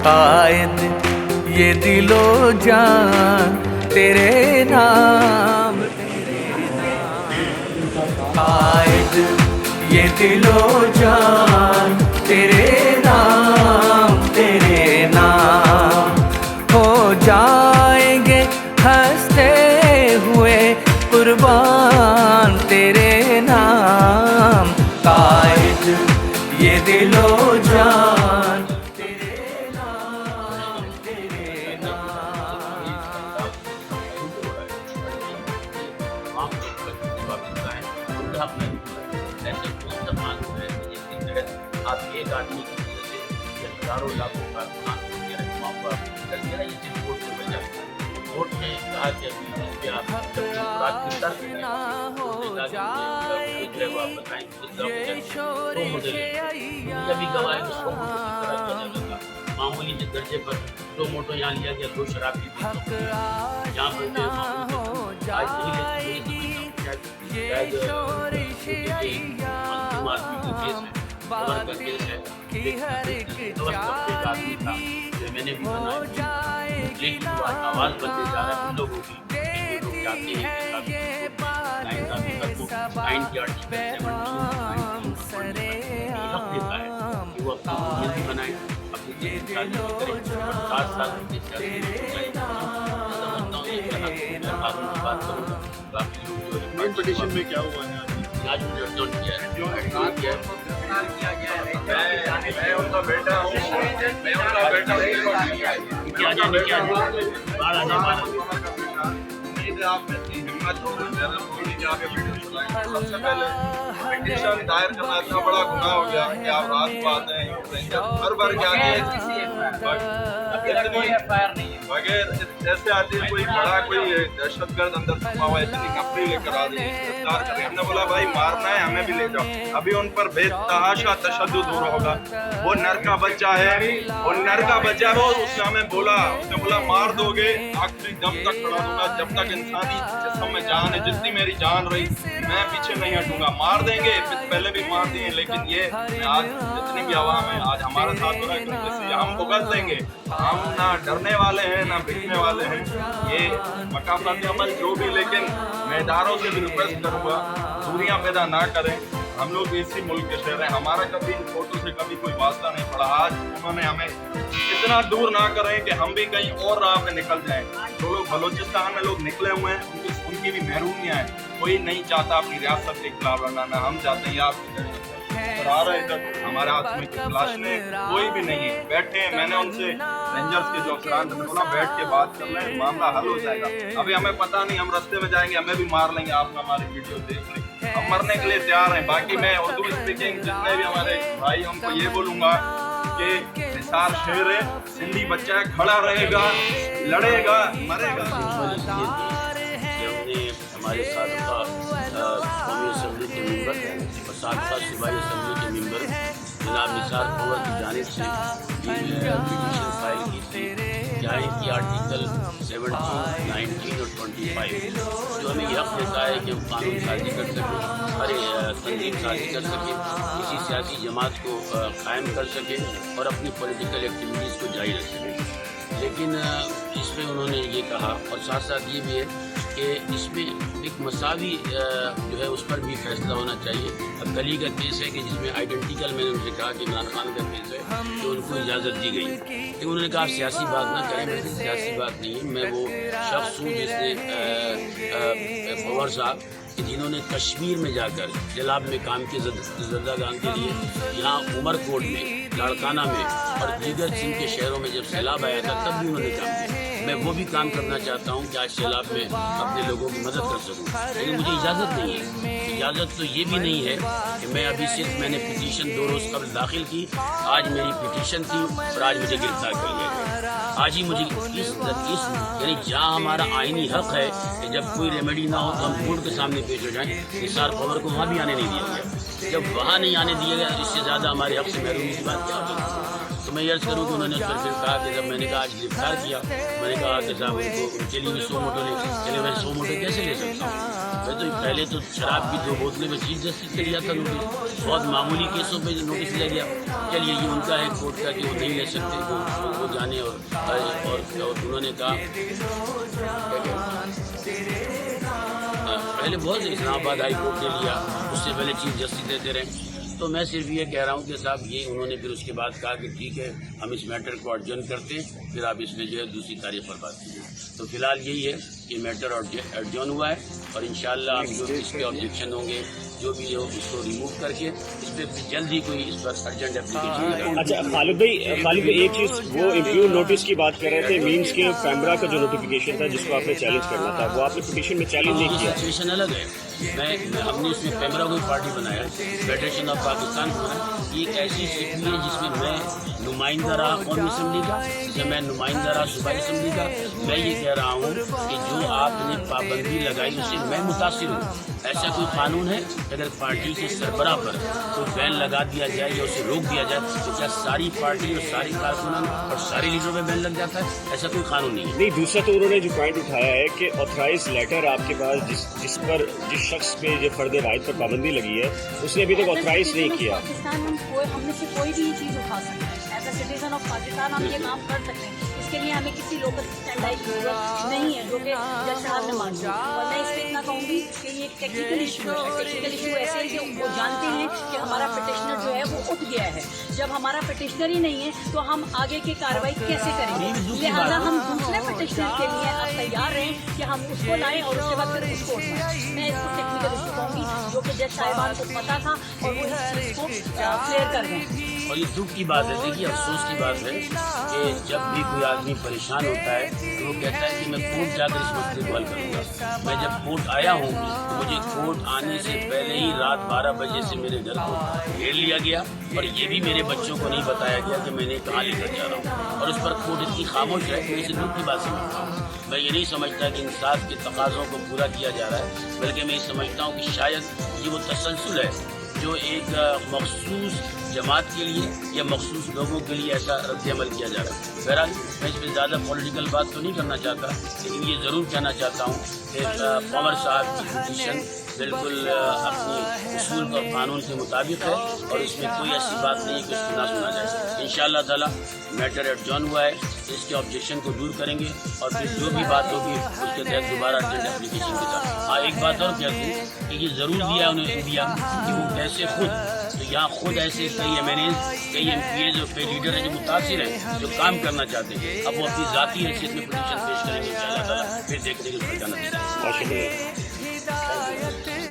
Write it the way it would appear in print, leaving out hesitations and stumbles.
قائد یہ دل و جان تیرے نام، قائد یہ دل و جان تیرے نام، تیرے نام ہو جائیں گے ہنستے ہوئے قربان تیرے نام، قائد یہ دل و جان تیرے نام، تیرے نام۔ آپ ایک آدمی کی وجہ سے ہزاروں لاکھوں کارکنان کو یہ رہنما ہوا کر دیا، یہ صرف ووٹ سے بچا۔ ووٹ نے کہا کہ ابھی اس پہ آپ رات کی طرف بتائیں تو مجھے کبھی گواہ اس کو معمولی کے درجے پر دو موٹو یہاں لیا گیا، دو شرابی یہاں پر آج نہیں میں نے بھی بنایا، لیکن آواز بنتے جا رہا ہے ان لوگوں کی، لوگ چاہتے ہیں کہ وہ اپنی بنائے، اپنی ساتھ ساتھ پٹیشن میں کیا ہوا ہے آج مجھے ارجنٹ کیا ہے، میں ان کا بیٹا ہوں، میں ان کا بیٹا آپ میں اتنی ہمت ہو جا کے ویڈیو چلائیں۔ سب سے پہلے پٹیشن دائر کرنا اتنا بڑا گناہ ہو گیا کہ آپ رات کو آتے ہیں ہر بار کیا بغیر ایسے آتی ہے کوئی بڑا کوئی دہشت گرد اندر چھپا ہوا ہے، اتنی کپڑی لے کر آ رہی ہے گرفتار کریں۔ ہم نے بولا بھائی مارنا ہے ہمیں بھی لے جاؤ، ابھی ان پر بے تحاشا تشدد ہو رہا ہوگا۔ وہ نر کا بچہ ہے، وہ نر کا بچہ ہے، وہ اس نے ہمیں بولا، اس نے بولا مار دو گے آخری دم تک کھڑا دوں گا، جب تک انسانی جسم میں جان ہے، جتنی میری جان رہی میں پیچھے نہیں ہٹوں گا۔ مار دیں گے، پہلے بھی مار دیے، لیکن یہ آج جتنی بھی عوام ہے آج ہمارا ساتھ ہو رہا ہے کیونکہ ہم بغض دیں گے، ہم نہ ڈرنے والے ہیں نہ بکنے والے ہیں۔ یہ مقافاتی عمل جو بھی، لیکن میں اداروں سے بھی ریکویسٹ کروں گا دوریاں پیدا نہ کریں۔ ہم لوگ اسی ملک کے شہر ہیں، ہمارا کبھی ان فوٹو سے کبھی کوئی واسطہ نہیں پڑا۔ آج انہوں نے ہمیں اتنا دور نہ کریں کہ ہم بھی کہیں اور راہ پہ نکل جائیں۔ جو لوگ بلوچستان میں لوگ نکلے ہوئے ہیں ان کی بھی محرومیاں ہیں، کوئی نہیں چاہتا اپنی ریاست کے خلاف لڑنا، ہم چاہتے ہیں آپ آ رہے ہیں ہمارے ہاتھ میں تلاشنے کوئی بھی نہیں ہے، بیٹھے ہیں۔ میں نے ان سے رینجرز کے جو افسران نے بولا بیٹھ کے بات کر لیں، معاملہ حل ہو جائے گا۔ ابھی ہمیں پتہ نہیں، ہم رستے میں جائیں گے ہمیں بھی مار لیں گے، آپ ہماری ویڈیو دیکھ لیں، ہم مرنے کے لیے تیار ہیں۔ باقی میں اردو اسپیکنگ جتنے بھی ہمارے بھائی ان کو یہ بولوں گا کہ نثار شیر ہے، سندھی بچہ ہے، کھڑا رہے گا، لڑے گا، مرے گا۔ ہمارے سابقہ قومی اسمبلی کے ممبر اور سابقہ صوبائی اسمبلی کے ممبر جناب نثار پور کی جانب سے یہ پٹیشن فائل کی تھی کہ آئین کی آرٹیکل 17، 19 اور 25 جو ہمیں یہ حق دیتا ہے کہ ہم قانون سازی کر سکیں، ہر تنظیم سازی کر سکیں، کسی سیاسی جماعت کو قائم کر سکیں اور اپنی پولیٹیکل ایکٹیویٹیز کو جاری رکھ سکیں۔ لیکن اس میں انہوں نے یہ کہا اور ساتھ ساتھ یہ بھی ہے کہ اس میں ایک مساوی جو ہے اس پر بھی فیصلہ ہونا چاہیے۔ اب گلی کا کیس ہے کہ جس میں آئیڈینٹیکل میں نے ان سے کہا کہ عمران خان کا کیس ہے تو ان کو اجازت دی گئی، لیکن انہوں نے کہا آپ سیاسی بات نہ کریں۔ ویسے سیاسی بات نہیں ہے، میں وہ شخص ہوں جس نے پور صاحب جنہوں نے کشمیر میں جا کر سیلاب میں کام کیے زردگان کے لیے، یہاں عمر کوٹ میں، لاڑکانہ میں اور دیگر سندھ کے شہروں میں جب سیلاب آیا تھا تب بھی انہوں نے کام کیا۔ میں وہ بھی کام کرنا چاہتا ہوں کہ آج سیلاب میں اپنے لوگوں کی مدد کر سکوں، لیکن مجھے اجازت نہیں ہے۔ اجازت تو یہ بھی نہیں ہے کہ میں ابھی صرف میں نے پٹیشن 2 روز قبل داخل کی، آج میری پٹیشن تھی اور آج مجھے گرفتار کر لیا گیا۔ آج ہی مجھے اس یعنی جہاں ہمارا آئینی حق ہے کہ جب کوئی ریمیڈی نہ ہو تو ہم کورٹ کے سامنے پیش ہو جائیں، نثار پور کو وہاں بھی آنے نہیں دیا گیا۔ جب وہاں نہیں آنے دیا گیا اس سے زیادہ ہمارے حق سے محرومی کی بات کیا ہوگی؟ تو میں عرض کروں کہ انہوں نے پھر کہا کہ جب میں نے کہا آج گرفتار کیا، میں نے کہا کہ صاحب ان کو چلیے 100 موٹو لے، چلے میں 100 موٹو کیسے لے سکتا ہوں؟ میں تو پہلے تو شراب کی 2 بوتلیں میں چیف جسٹس سے لیا تھا نوٹس، بہت معمولی کیسوں پہ نوٹس لے گیا. چلیے یہ ان کا ہے کورٹ کا کہ وہ نہیں لے سکتے، وہ جانے. اور انہوں نے کہا پہلے بہت اسلام آباد ہائی کورٹ نے لیا، اس سے پہلے چیف جسٹس دیتے رہے. تو میں صرف یہ کہہ رہا ہوں کہ صاحب یہ انہوں نے پھر اس کے بعد کہا کہ ٹھیک ہے ہم اس میٹر کو ایڈجرن کرتے ہیں، پھر آپ اس میں جو ہے دوسری تاریخ پر بات کیجیے. تو فی الحال یہی ہے کہ میٹر ایڈجرن ہوا ہے، اور انشاءاللہ ہم جو اس کے آبجیکشن ہوں گے جو بھی ہو اس کو ریموو کر کے اس پہ جلد ہی کوئی اس پر ارجنٹ اپلیکیشن لگا. اچھا خالد بھائی ایک چیز وہ امپیور نوٹس کی بات کر رہے تھے، مینس کے پیمرا کا جو نوٹیفیکیشن تھا جس کو آپ نے چیلنج کرنا تھا وہ آپ نے پٹیشن میں چیلنج نہیں کیا. سچویشن الگ ہے. ہم نے اس میں پیمرا کو پارٹی بنایا، فیڈریشن آف پاکستان کو بنایا. یہ ایک ایسی اسٹیٹمنٹ ہے جس میں میں نمائندہ رہا قومی اسمبلی کا، جسے میں نمائندہ رہا صوبائی اسمبلی کا. میں یہ کہہ رہا ہوں کہ جو آپ نے پابندی لگائی اس سے میں متاثر ہوں. ایسا کوئی قانون ہے کہ اگر پارٹی کے سربراہ پر کوئی بین لگا دیا جائے یا اسے روک دیا جائے تو کیا ساری پارٹی اور ساری کارکنان اور ساری لیڈروں پہ بین لگ جاتا ہے؟ ایسا کوئی قانون نہیں ہے. نہیں، دوسرا تو انہوں نے جو پوائنٹ اٹھایا ہے کہ آتھرائز لیٹر آپ کے پاس جس شخص پہ جو فرد رائٹ پر پابندی لگی ہے اس نے ابھی تک آتھرائز نہیں کیا. پاکستان ہم میں سے کوئی بھی یہ چیز اٹھا سکتے ہیں. As a citizen of Pakistan ہم یہ کام کر سکتے ہیں. اس کے لیے ہمیں کسی لوکل اسٹینڈائی کی ضرورت نہیں ہے جو کہ جج صاحب نے مان لیا. اور میں اس پہ اتنا کہوں گی کہ یہ ایک ٹیکنیکل ایشو ہے. ٹیکنیکل ایشو ایسے ہے کہ وہ جانتے ہیں کہ ہمارا پٹیشنر جو ہے وہ اٹھ گیا ہے. جب ہمارا پٹیشنر ہی نہیں ہے تو ہم آگے کی کارروائی کیسے کریں گے؟ لہٰذا ہم دوسرے پٹیشنر کے لیے اب تیار ہیں کہ ہم اس کو لائیں اور اس کے بعد پھر اس کو اٹھائیں. میں اس کو ٹیکنیکل ایشو کہوں گی جو کہ جج صاحبان کو پتا تھا اور وہ اس چیز کو کلیئر کر دیں. اور یہ دکھ کی بات ہے، دیکھیے افسوس کی بات ہے کہ جب بھی کوئی آدمی پریشان ہوتا ہے تو وہ کہتا ہے کہ میں کورٹ جا کر اس مسئلے کو حل کروں گا. میں جب کورٹ آیا ہوں تو مجھے کورٹ آنے سے پہلے ہی رات 12 بجے سے میرے گھر کو گھیر لیا گیا، اور یہ بھی میرے بچوں کو نہیں بتایا گیا کہ میں نے کہاں لے کر جا رہا ہوں. اور اس پر کورٹ اتنی خاموش ہے کہ میں اسے دکھ کی بات سمجھتا ہوں. میں یہ نہیں سمجھتا کہ انصاف کے تقاضوں کو پورا کیا جا رہا ہے، بلکہ میں یہ سمجھتا ہوں کہ شاید یہ وہ تسلسل ہے جو ایک مخصوص جماعت کے لیے یا مخصوص لوگوں کے لیے ایسا رد عمل کیا جا رہا ہے. بہرحال میں اس پہ زیادہ پولیٹیکل بات تو نہیں کرنا چاہتا، لیکن یہ ضرور کہنا چاہتا ہوں کہ قمر صاحب کی پوزیشن بالکل اپنی اصول اور قانون کے مطابق ہے، اور اس میں کوئی ایسی بات نہیں ہے کہ اس کو نہ سنا جائے. انشاءاللہ تعالیٰ میٹر ایڈجرن ہوا ہے، اس کے آبجیکشن کو دور کریں گے اور پھر جو بھی بات ہوگی اس کے تحت دوبارہ ارجنٹ اپلیکیشن کے ساتھ. ہاں ایک بات اور کہہ دوں کہ یہ ضرور دیا انہوں نے دیا کہ وہ کیسے تو یہاں خود ایسے کئی ایم این ایز، کئی ایم پی ایز اور کئی لیڈر ہیں جو متاثر ہیں، جو کام کرنا چاہتے ہیں. اب وہ اپنی ذاتی حیثیت میں پٹیشن پیش کریں گے، اللہ تعالیٰ پھر دیکھتے ہیں کہ اس پر کیا نتیجہ ہے.